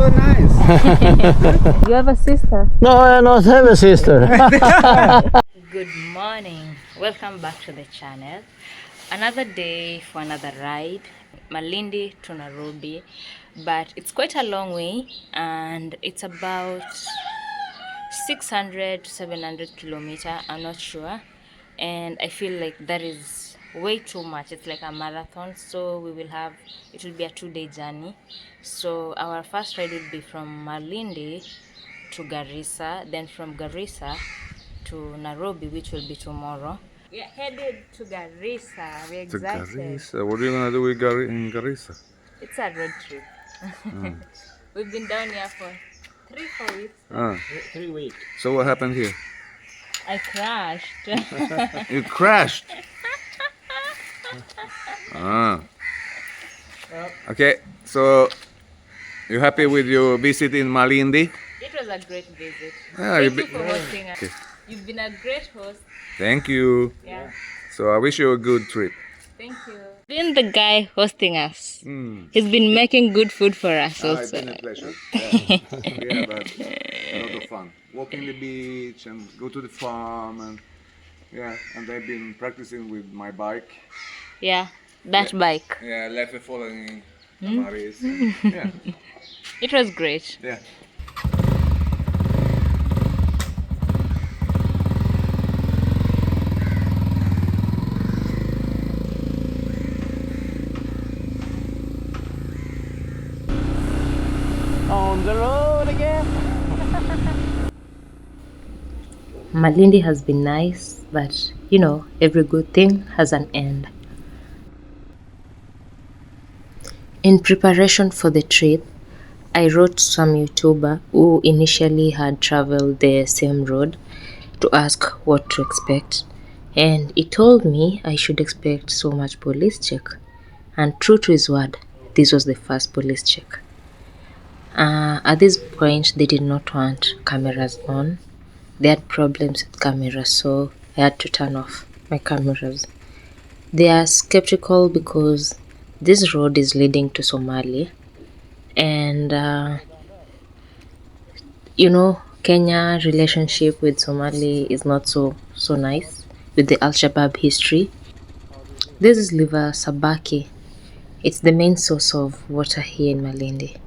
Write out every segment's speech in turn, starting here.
so nice. You have a sister? No, I don't have a sister. Good morning. Welcome back to the channel. Another day for another ride. Malindi to Nairobi. But it's quite a long way and it's about 600 to 700 kilometers. I'm not sure. And I feel like that is way too much. It's like a marathon, so it will be a 2-day journey. So our first ride will be from Malindi to Garissa, then from Garissa to Nairobi, which will be tomorrow. We are headed to Garissa. We're excited. Garissa. What are you gonna do in Garissa? It's a road trip. We've been down here for 3-4 weeks. 3 weeks. So what happened here? I crashed. You crashed. Okay, so you happy with your visit in Malindi? It was a great visit. Yeah, Thank you for hosting us. Okay. You've been a great host. Thank you. Yeah. So I wish you a good trip. Thank you. Been the guy hosting us. He's been making good food for us also. It's been a pleasure. Yeah, but a lot of fun. Walking the beach and go to the farm and and I've been practicing with my bike. Yeah, that bike. Yeah, left it following Paris. Yeah. It was great. Yeah. On the road again. Malindi has been nice, but you know, every good thing has an end. In preparation for the trip, I wrote some YouTuber who initially had traveled the same road to ask what to expect, and he told me I should expect so much police check, and true to his word, this was the first police check. At this point, they did not want cameras on. They had problems with cameras, so I had to turn off my cameras. They are skeptical because this road is leading to Somalia, and you know, Kenya relationship with Somali is not so nice with the Al-Shabaab history. This is River Sabaki. It's the main source of water here in Malindi.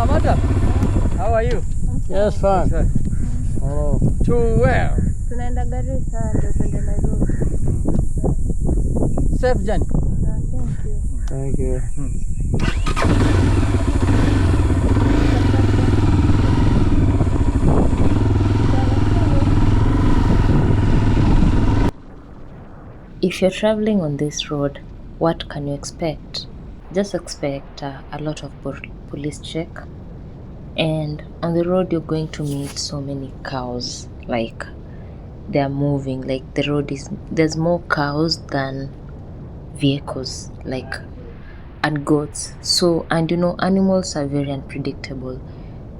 Madam, how are you? Yes, fine. Oh, to where? Tunaenda Garissa ndio tuende Nairobi. Safe journey. Thank you. Thank you. If you're traveling on this road, what can you expect? Just expect a lot of police check, and on the road you're going to meet so many cows, like they are moving, like there's more cows than vehicles, like, and goats. So, and you know, animals are very unpredictable,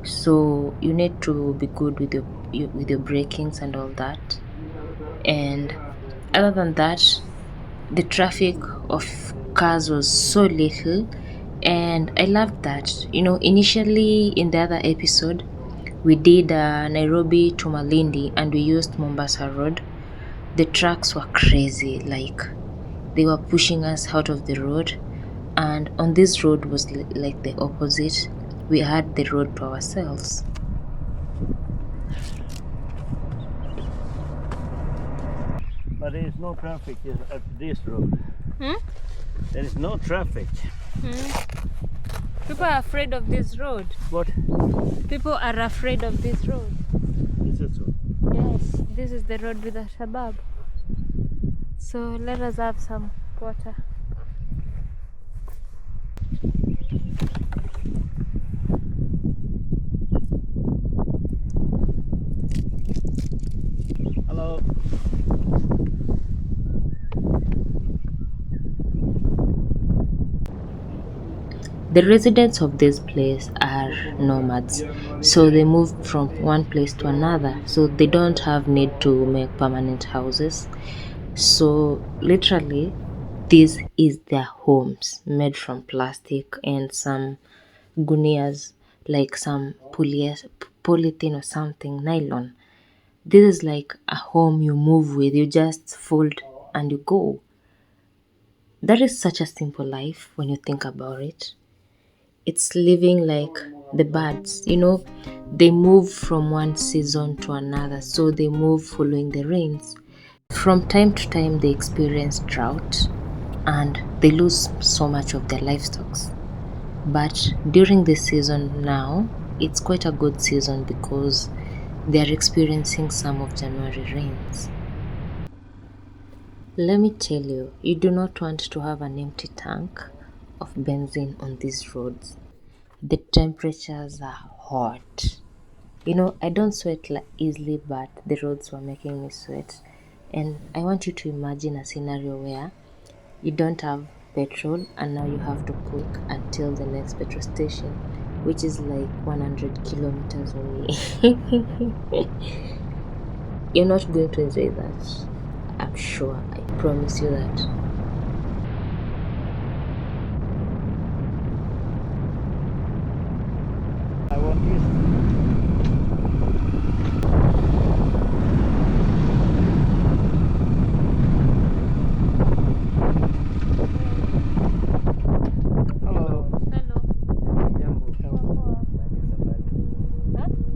so you need to be good with your brakings and all that. And other than that, the traffic of cars was so little, and I loved that. You know, initially in the other episode we did Nairobi to Malindi and we used Mombasa Road. The trucks were crazy, like they were pushing us out of the road, and on this road was like the opposite. We had the road to ourselves. But there is no traffic at this road. There is no traffic. People are afraid of this road. What? People are afraid of this road. Is it so? Yes, this is the road with the Shabab. So let us have some water. Hello. The residents of this place are nomads, so they move from one place to another, so they don't have need to make permanent houses. So literally, this is their homes made from plastic and some gunias, like some polythene or something, nylon. This is like a home you move with, you just fold and you go. That is such a simple life when you think about it. It's living like the birds, they move from one season to another, so they move following the rains. From time to time, they experience drought and they lose so much of their livestock. But during this season now, it's quite a good season because they are experiencing some of January rains. Let me tell you, you do not want to have an empty tank of benzene on these roads. The temperatures are hot. I don't sweat easily, but the roads were making me sweat. And I want you to imagine a scenario where you don't have petrol and now you have to cook until the next petrol station, which is like 100 kilometers away. You're not going to enjoy that. I'm sure. I promise you that. I want this. Hello. Hello. Jambo.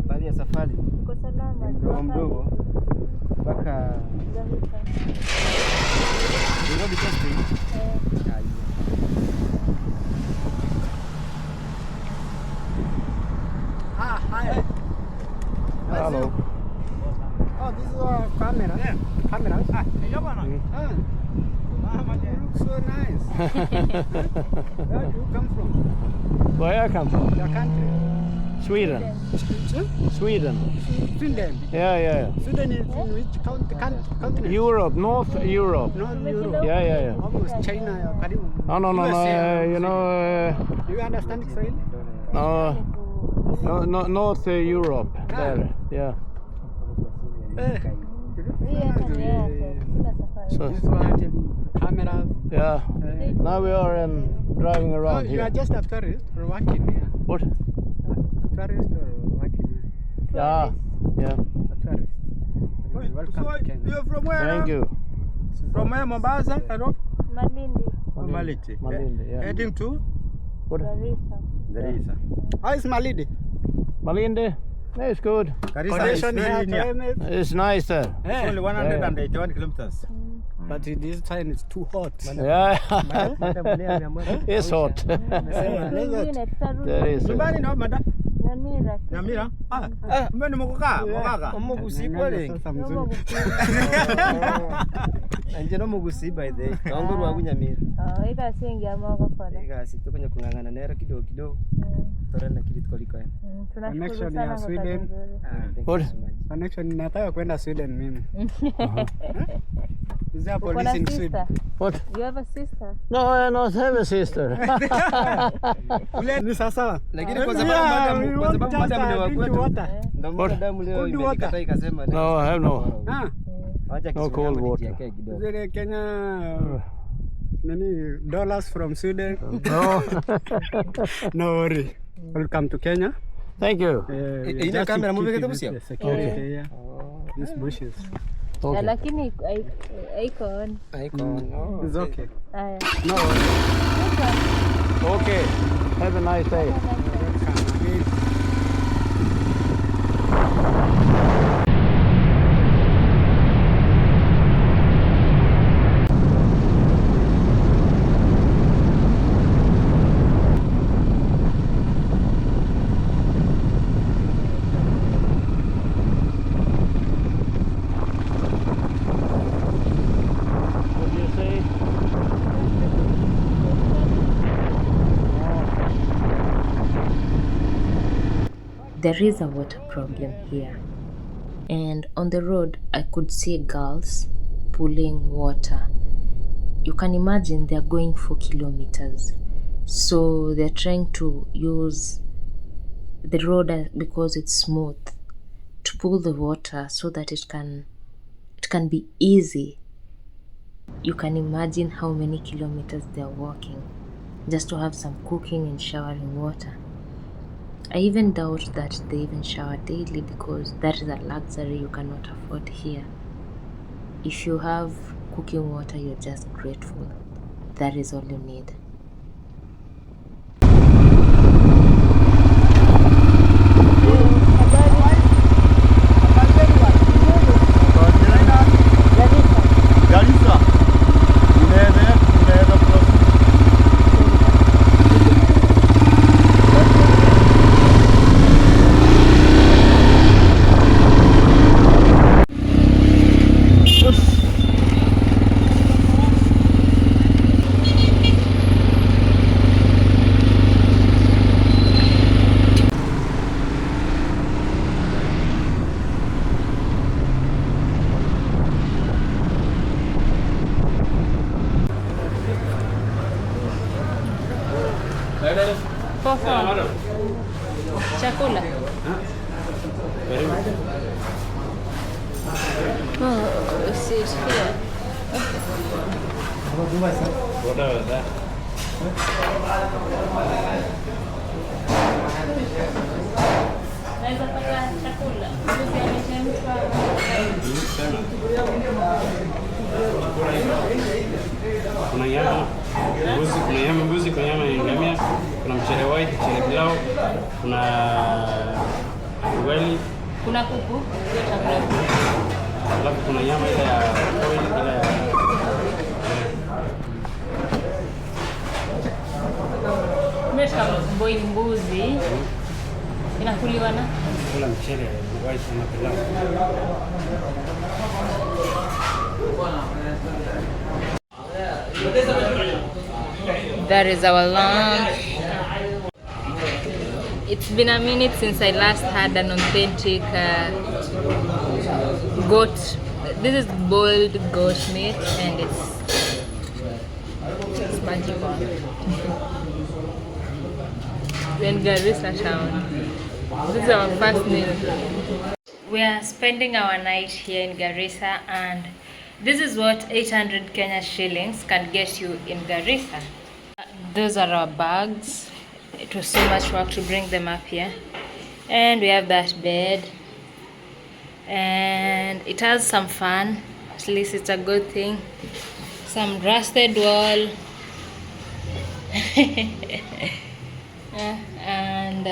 Baadhi ya safari Uko salama? mdogo mdogo mpaka Garissa. Nairobi testing. Hi. Hello. Oh, this is a camera. Yeah. Camera. Mm. You look so nice. Where do you come from? Where I come from? Your country? Sweden. Sweden. Sweden. Yeah. Sweden is in which continent? Europe, North Europe. North Europe. Yeah. Almost China. Karibu. No. USA. Do you understand Swahili? No, North Europe. There. Yeah. Eh. Sina safari. So, This one, cameras. yeah. Now we are driving Oh, around you are here. just a tourist or working here? What? Tourist or working here? Yeah. A tourist. Welcome to Kenya. You're from where? Thank you. From where? Mombasa? Nairobi? Malindi. Malindi, yeah. Heading to What? Garissa. Garissa. How is Malindi? Malindi? It's good. Garissa is Condition here, very near. climate. It's nice there. It's only 181 kilometers. But this time it's too hot. Yeah. It's hot. Mwingine tutarudi There is. Nyumbani na mada? Nyamira. Nyamira? Mbona mkukaa? Mwakaka? Sasa mzuri. Anje no mugusi by the way. Wangu rwa Bunyamira. Ika singi amoko fara. Igasi tukonye kungangana nero kidogo kidogo. Torana kiritiko liko. Tunashukuru Connection sana ya kwa Sweden. kazi nzuri. Thank you What? so much. Connection nataka kwenda Sweden mimi. Is there Uko na police in Sweden? sister? What? You have a sister? No, I don't have a sister. Ni sasa. Lakini kwa Yeah, sababu we madam want kwa sababu just madam ni wa drink kwetu. water. Ndio What? madam leo Cold imenikata water. ikasema. No, I have no. Ah, Acha No cold water. kidogo. zile Kenya nani dollars from Sweden. No. No worry. Welcome to Kenya. Thank you. Ina Just to camera keep movie it busia? with the security here. These bushes. Okay. Lakini haiko on. Haiko. No. It's okay. Haya. No worry. Okay. Have a nice day. Welcome again. What do you say? there is a water problem here. And on the road, I could see girls pulling water. You can imagine they're going for kilometers. So they're trying to use the road because it's smooth to pull the water so that it can be easy. You can imagine how many kilometers they're walking just to have some cooking and showering water. I even doubt that they even shower daily because that is a luxury you cannot afford here. If you have cooking water, you're just grateful. That is all you need. Garissa. Chakula. Oh, sit here. What was that? Naweza pata chakula. Mbuzi amechemshwa. Kuna nyama mbuzi, kuna nyama ya ngamia, kuna mchele white, mchele pilau, kuna ugali, Kuna kuku. Hiyo chakula. alafu kuna nyama ile ya oil, ile ya Umeshika boil mbuzi. Inakuliwa na kula mchele white na pilau. That is our lunch. It's been a minute since I last had an authentic goat. This is boiled goat meat and it's magical. We're in Garissa town. This is our first meal. We are spending our night here in Garissa, and this is what 800 Kenya shillings can get you in Garissa. Those are our bags. It was so much work to bring them up here. And we have that bed. And it has some fun. At least it's a good thing. Some rusted wall. And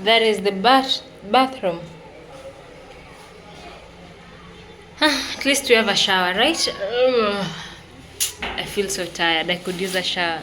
that is the bathroom. At least we have a shower, right? I feel so tired. I could use a shower.